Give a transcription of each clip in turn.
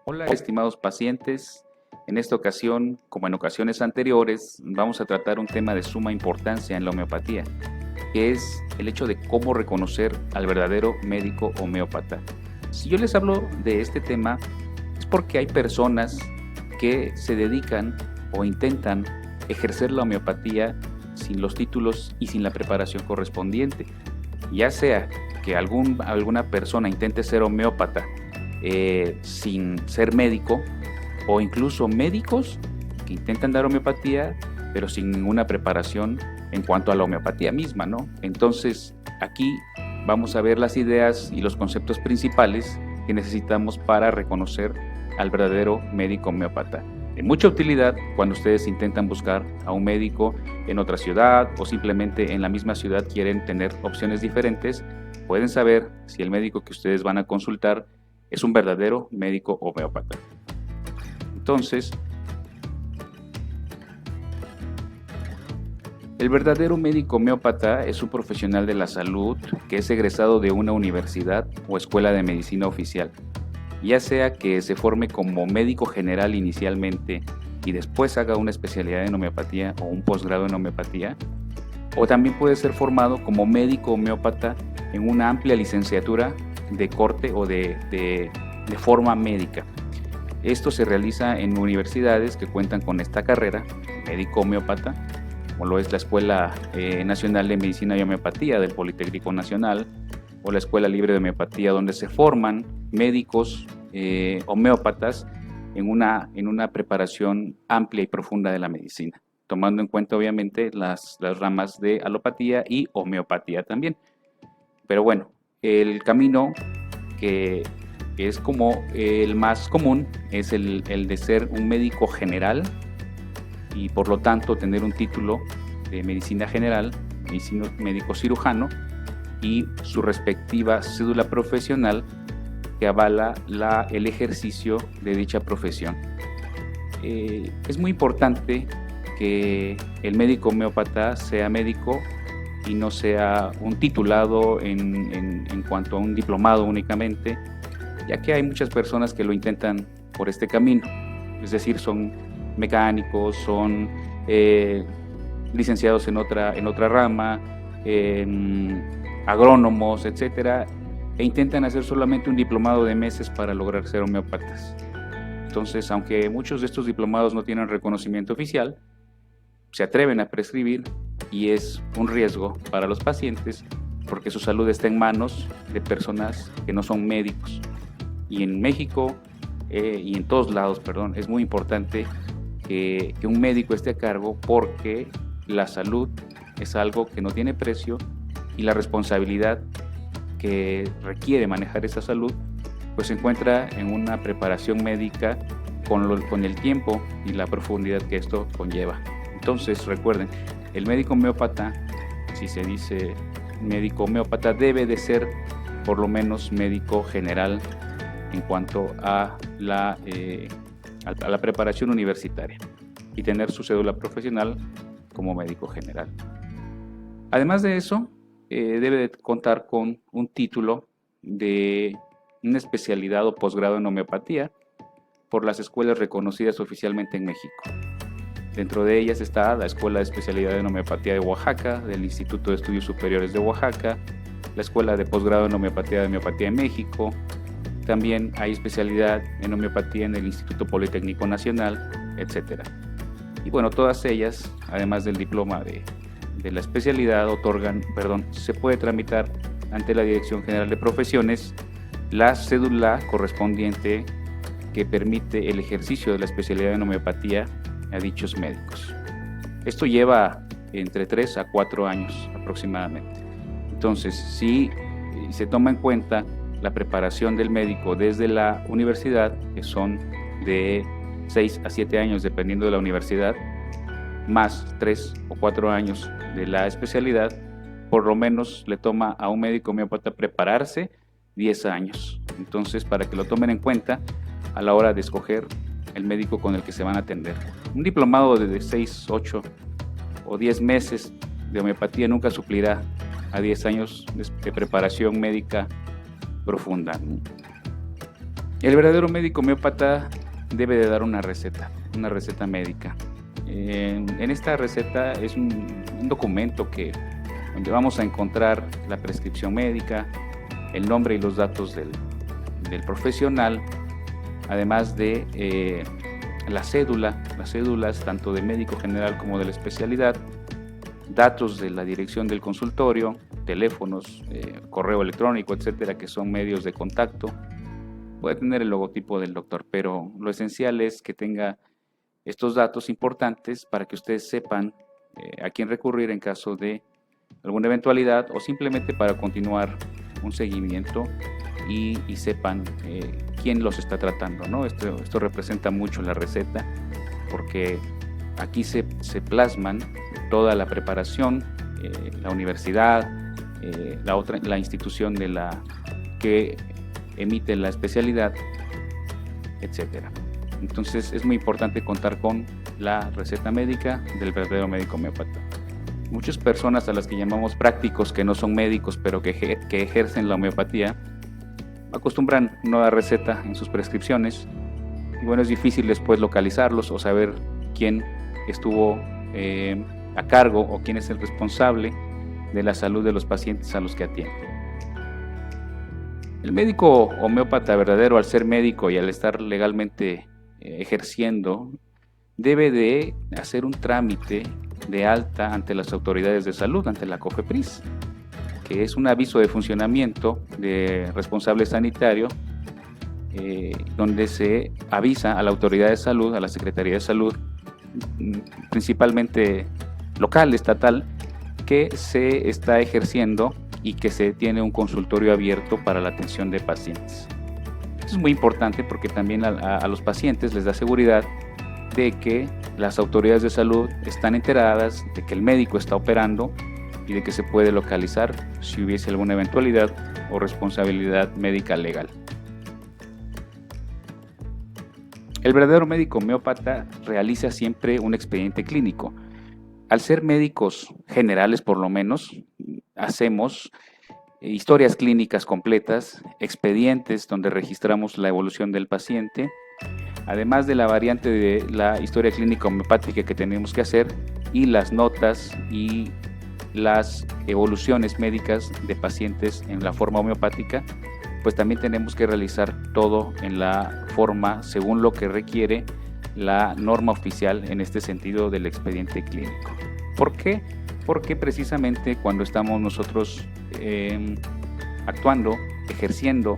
Hola, estimados pacientes. En esta ocasión, como en ocasiones anteriores, vamos a tratar un tema de suma importancia en la homeopatía, que es el hecho de cómo reconocer al verdadero médico homeópata. Si yo les hablo de este tema, es porque hay personas que se dedican o intentan ejercer la homeopatía sin los títulos y sin la preparación correspondiente. Ya sea que alguna persona intente ser homeópata sin ser médico, o incluso médicos que intentan dar homeopatía pero sin ninguna preparación en cuanto a la homeopatía misma, ¿no? Entonces aquí vamos a ver las ideas y los conceptos principales que necesitamos para reconocer al verdadero médico homeópata. De mucha utilidad cuando ustedes intentan buscar a un médico en otra ciudad o simplemente en la misma ciudad quieren tener opciones diferentes, pueden saber si el médico que ustedes van a consultar es un verdadero médico homeópata. Entonces, el verdadero médico homeópata es un profesional de la salud que es egresado de una universidad o escuela de medicina oficial, ya sea que se forme como médico general inicialmente y después haga una especialidad en homeopatía o un posgrado en homeopatía, o también puede ser formado como médico homeópata en una amplia licenciatura de corte o de forma médica. Esto se realiza en universidades que cuentan con esta carrera, médico homeópata, como lo es la Escuela Nacional de Medicina y Homeopatía del Politécnico Nacional, o la Escuela Libre de Homeopatía, donde se forman médicos homeópatas en una preparación amplia y profunda de la medicina, tomando en cuenta obviamente las ramas de alopatía y homeopatía también. Pero bueno, el camino que es como el más común es el de ser un médico general y por lo tanto tener un título de medicina general, médico cirujano y su respectiva cédula profesional que avala el ejercicio de dicha profesión. Es muy importante que el médico homeópata sea médico y no sea un titulado en cuanto a un diplomado únicamente, ya que hay muchas personas que lo intentan por este camino, es decir, son mecánicos, son licenciados en otra rama, agrónomos, etcétera, e intentan hacer solamente un diplomado de meses para lograr ser homeópatas. Entonces, aunque muchos de estos diplomados no tienen reconocimiento oficial, se atreven a prescribir y es un riesgo para los pacientes porque su salud está en manos de personas que no son médicos. Y en México y en todos lados, es muy importante que un médico esté a cargo porque la salud es algo que no tiene precio y la responsabilidad que requiere manejar esa salud pues se encuentra en una preparación médica con el tiempo y la profundidad que esto conlleva. Entonces recuerden, el médico homeópata, si se dice médico homeópata, debe de ser por lo menos médico general en cuanto a la preparación universitaria y tener su cédula profesional como médico general. Además de eso, debe de contar con un título de una especialidad o posgrado en homeopatía por las escuelas reconocidas oficialmente en México. Dentro de ellas está la Escuela de Especialidad en Homeopatía de Oaxaca, del Instituto de Estudios Superiores de Oaxaca, la Escuela de Posgrado en Homeopatía de México. También hay especialidad en homeopatía en el Instituto Politécnico Nacional, etc. Y bueno, todas ellas, además del diploma de la especialidad, se puede tramitar ante la Dirección General de Profesiones la cédula correspondiente que permite el ejercicio de la especialidad en homeopatía a dichos médicos. Esto lleva entre 3 a 4 años aproximadamente. Entonces, si se toma en cuenta la preparación del médico desde la universidad, que son de 6 a 7 años dependiendo de la universidad, más 3 o 4 años de la especialidad, por lo menos le toma a un médico homeópata prepararse 10 años. Entonces, para que lo tomen en cuenta a la hora de escoger el médico con el que se van a atender. Un diplomado de 6, 8 o 10 meses de homeopatía nunca suplirá a 10 años de preparación médica profunda. El verdadero médico homeópata debe de dar una receta médica. En esta receta es un documento donde vamos a encontrar la prescripción médica, el nombre y los datos del profesional, además de las cédulas tanto de médico general como de la especialidad, datos de la dirección del consultorio, teléfonos, correo electrónico, etcétera, que son medios de contacto. Puede tener el logotipo del doctor, pero lo esencial es que tenga estos datos importantes para que ustedes sepan a quién recurrir en caso de alguna eventualidad o simplemente para continuar un seguimiento y sepan quién los está tratando, ¿no? Esto representa mucho la receta porque aquí se plasman toda la preparación, la universidad, la institución que emite la especialidad, etcétera. Entonces es muy importante contar con la receta médica del verdadero médico homeópata. Muchas personas a las que llamamos prácticos, que no son médicos pero que ejercen la homeopatía, acostumbran no dar receta en sus prescripciones y bueno, es difícil después localizarlos o saber quién estuvo a cargo o quién es el responsable de la salud de los pacientes a los que atiende. El médico homeópata verdadero, al ser médico y al estar legalmente ejerciendo, debe de hacer un trámite de alta ante las autoridades de salud, ante la COFEPRIS, que es un aviso de funcionamiento de responsable sanitario, donde se avisa a la autoridad de salud, a la Secretaría de Salud, principalmente local, estatal, que se está ejerciendo y que se tiene un consultorio abierto para la atención de pacientes. Esto es muy importante porque también a los pacientes les da seguridad de que las autoridades de salud están enteradas de que el médico está operando y de que se puede localizar si hubiese alguna eventualidad o responsabilidad médica legal. El verdadero médico homeópata realiza siempre un expediente clínico. Al ser médicos generales, por lo menos, hacemos historias clínicas completas, expedientes donde registramos la evolución del paciente, además de la variante de la historia clínica homeopática que tenemos que hacer y las notas y las evoluciones médicas de pacientes en la forma homeopática, pues también tenemos que realizar todo en la forma según lo que requiere la norma oficial en este sentido del expediente clínico. ¿Por qué? Porque precisamente cuando estamos nosotros actuando, ejerciendo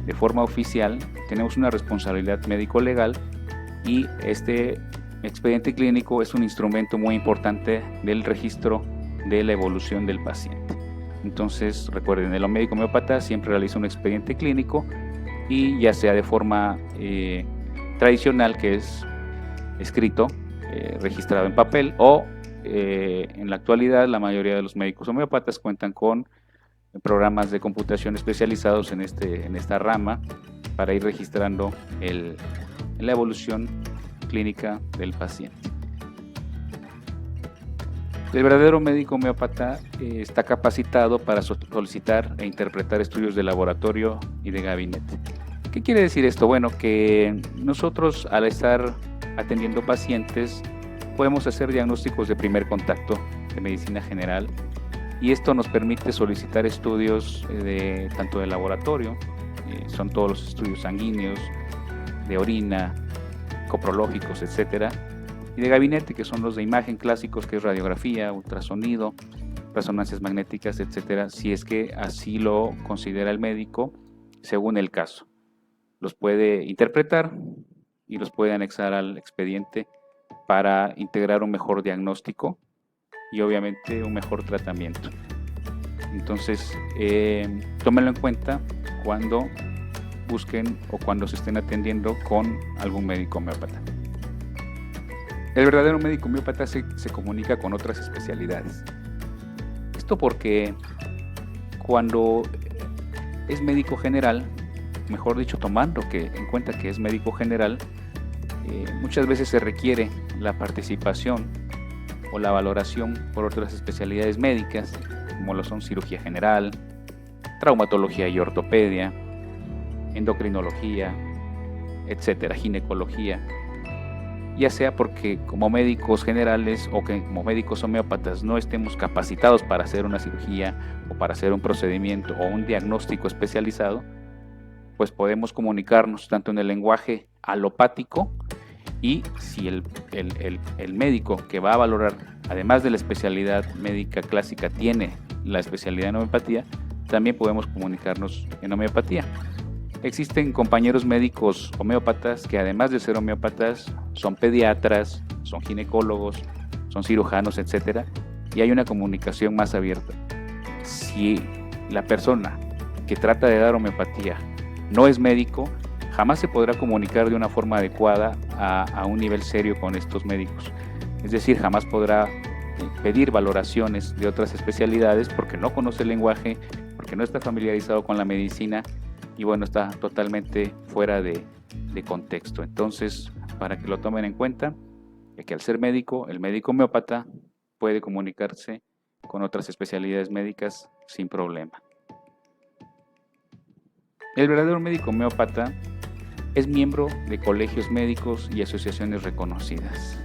de forma oficial, tenemos una responsabilidad médico-legal y este expediente clínico es un instrumento muy importante del registro de la evolución del paciente. Entonces, recuerden, el médico homeópata siempre realiza un expediente clínico y ya sea de forma tradicional, que es escrito, registrado en papel, o en la actualidad la mayoría de los médicos homeópatas cuentan con programas de computación especializados en esta rama para ir registrando la evolución clínica del paciente. El verdadero médico homeópata está capacitado para solicitar e interpretar estudios de laboratorio y de gabinete. ¿Qué quiere decir esto? Bueno, que nosotros al estar atendiendo pacientes podemos hacer diagnósticos de primer contacto de medicina general y esto nos permite solicitar estudios tanto de laboratorio, son todos los estudios sanguíneos, de orina, coprológicos, etcétera, y de gabinete, que son los de imagen clásicos, que es radiografía, ultrasonido, resonancias magnéticas, etcétera, si es que así lo considera el médico según el caso. Los puede interpretar y los puede anexar al expediente para integrar un mejor diagnóstico y obviamente un mejor tratamiento. Entonces, tómenlo en cuenta cuando busquen o cuando se estén atendiendo con algún médico homeópata. El verdadero médico homeópata se comunica con otras especialidades. Esto porque cuando es médico general, mejor dicho, tomando en cuenta que es médico general, muchas veces se requiere la participación o la valoración por otras especialidades médicas, como lo son cirugía general, traumatología y ortopedia, endocrinología, etcétera, ginecología, ya sea porque como médicos generales o que como médicos homeópatas no estemos capacitados para hacer una cirugía o para hacer un procedimiento o un diagnóstico especializado, pues podemos comunicarnos tanto en el lenguaje alopático, y si el médico que va a valorar, además de la especialidad médica clásica, tiene la especialidad en homeopatía, también podemos comunicarnos en homeopatía. Existen compañeros médicos homeópatas que, además de ser homeópatas, son pediatras, son ginecólogos, son cirujanos, etcétera, y hay una comunicación más abierta. Si la persona que trata de dar homeopatía no es médico, jamás se podrá comunicar de una forma adecuada a un nivel serio con estos médicos. Es decir, jamás podrá pedir valoraciones de otras especialidades porque no conoce el lenguaje, porque no está familiarizado con la medicina y bueno, está totalmente fuera de contexto. Entonces, para que lo tomen en cuenta, que al ser médico, el médico homeópata puede comunicarse con otras especialidades médicas sin problema. El verdadero médico homeópata es miembro de colegios médicos y asociaciones reconocidas.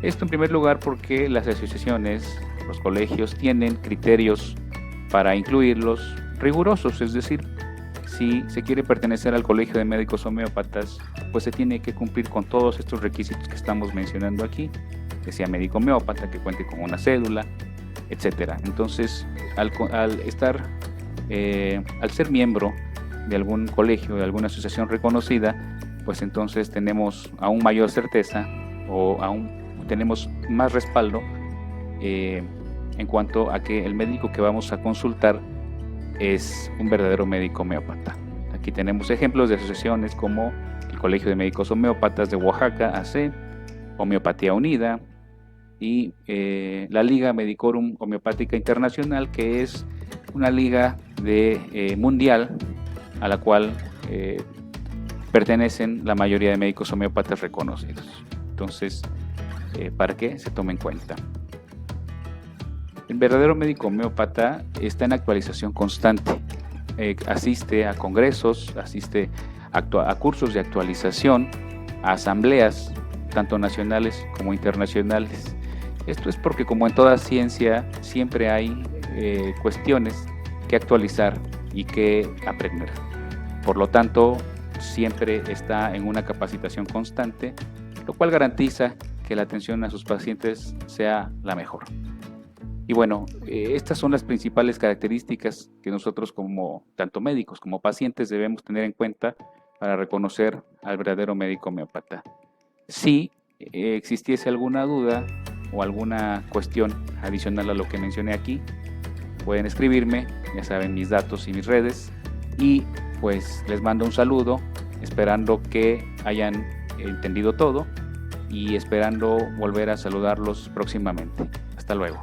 Esto en primer lugar porque las asociaciones, los colegios, tienen criterios para incluirlos rigurosos, es decir, si se quiere pertenecer al colegio de médicos homeópatas, pues se tiene que cumplir con todos estos requisitos que estamos mencionando aquí, que sea médico homeópata, que cuente con una cédula, etcétera. Entonces, al ser miembro de algún colegio, de alguna asociación reconocida, pues entonces tenemos aún mayor certeza o aún tenemos más respaldo en cuanto a que el médico que vamos a consultar es un verdadero médico homeópata. Aquí tenemos ejemplos de asociaciones como el Colegio de Médicos Homeópatas de Oaxaca, AC, Homeopatía Unida, y la Liga Medicorum Homeopática Internacional, que es una liga mundial a la cual pertenecen la mayoría de médicos homeópatas reconocidos. Entonces, para que se tome en cuenta. El verdadero médico homeópata está en actualización constante. Asiste a congresos, asiste a cursos de actualización, a asambleas, tanto nacionales como internacionales. Esto es porque, como en toda ciencia, siempre hay cuestiones que actualizar y que aprender. Por lo tanto, siempre está en una capacitación constante, lo cual garantiza que la atención a sus pacientes sea la mejor. Y bueno, estas son las principales características que nosotros, como tanto médicos como pacientes, debemos tener en cuenta para reconocer al verdadero médico homeópata. Si existiese alguna duda o alguna cuestión adicional a lo que mencioné aquí, pueden escribirme, ya saben mis datos y mis redes, y pues les mando un saludo, esperando que hayan entendido todo y esperando volver a saludarlos próximamente. Hasta luego.